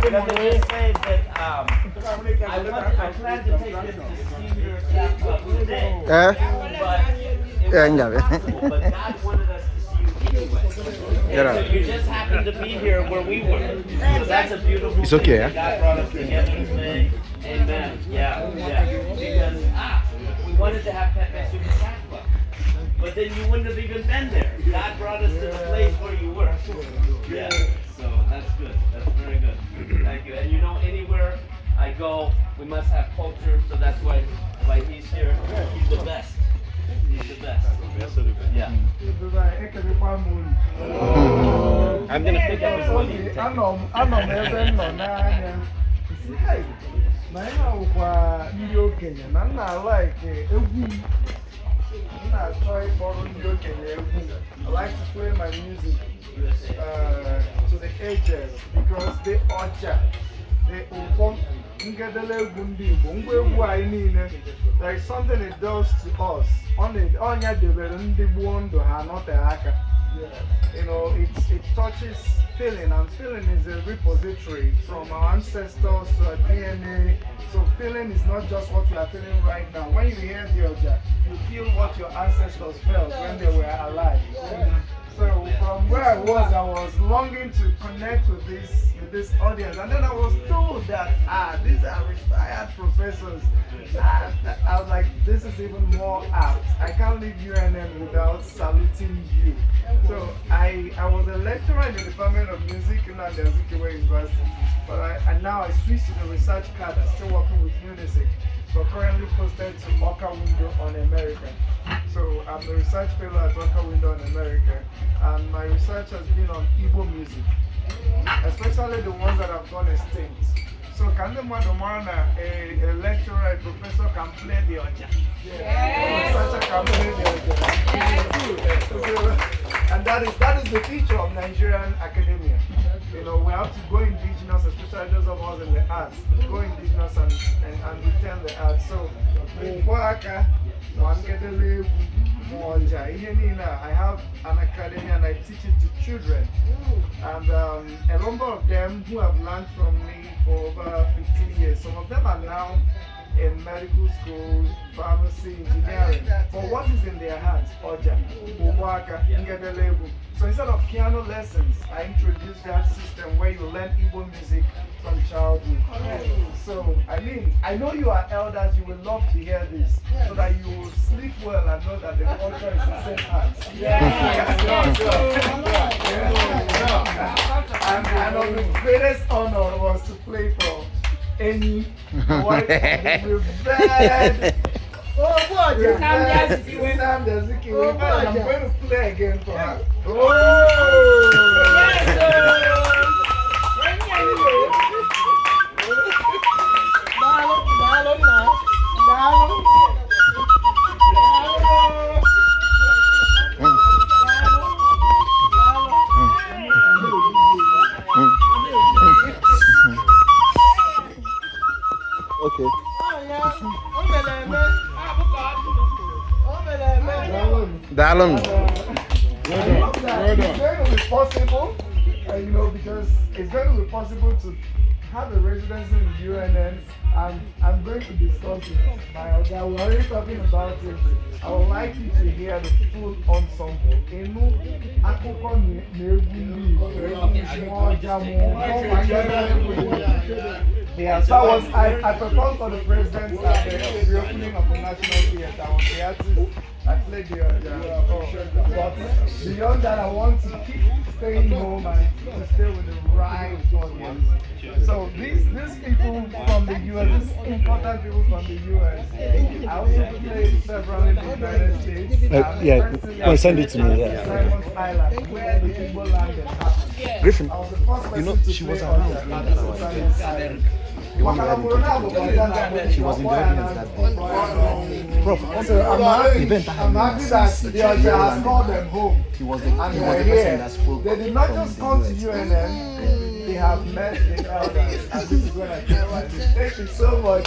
Because they just say that I plan to take this to senior staff club today. But it wasn't possible, but God wanted us to see you anyway. And so you just happened to be here where we were. So that's a beautiful It's okay, thing. God brought us together today. Amen. Yeah. Because we wanted to have Nsukka staff club. But then you wouldn't have even been there. God brought us to the place where you were. Yeah. So that's good. That's very good. Thank you. And you know, anywhere I go, we must have culture. So that's why he's here. He's the best. He's the best. Yeah. I'm gonna pick up his money. I like to play my music to the ages because they order. They open. There is something it does to us. You know, it touches feeling, and feeling is a repository from our ancestors to our DNA. So feeling is not just what we are feeling right now. When you hear the Oja, you feel what your ancestors felt when they were alive. So from where I was longing to connect with this audience, and then I was told that these are retired professors. I was like, this is even more apt. I can't leave UNN without saluting you. So I was a lecturer in the Department of Music in Nsukka University, but now I switched to the research card. I'm still working with UNISIC, but currently posted to Oka Window on America. So I'm the research fellow at Oka Window on America, and my research has been on Igbo music, especially the ones that have gone extinct. So can the Madomana, a lecturer, a professor can play the Oja? A researcher can play the Oja. And that is the feature of Nigerian academia. You know, we have to go indigenous, especially those of us in the arts, go indigenous and return the arts. So, I have an academy and I teach it to children. And a number of them who have learned from me for over 15 years, some of them are now in medical school, pharmacy, engineering. But what is in their hands? Oja, Ubwaka, Ngedelebu. So instead of piano lessons, I introduced that system where you learn Igbo music from childhood. So, I know you are elders, you will love to hear this, so that you will sleep well and know that the culture is in safe hands. And of the greatest honor was to play for any white revered. I'm going to play again for her. Okay. Darling. It's going to be possible, you know, because it's going to be possible to have a residency in UNN, and I'm going to discuss it. We're already talking about it. I would like you to hear the full ensemble. Yeah, so I performed for the president at the reopening of the National Theatre. I was the artist. I played but beyond that, I want to keep staying home and to stay with the right audience. So these people from the US, these important people from the US, I also played several in the United States. Send it to me. Yeah. Simon's Island, where the people landed. Griffin, I was the first person she to was play around. on Simon's Island. She was in the audience that day. Prof, I'm happy that the Oja has called them home. he was And the they're person here. that spoke. They did not just come to UNN, they have met the elders. And this is when I came. Thank you so much.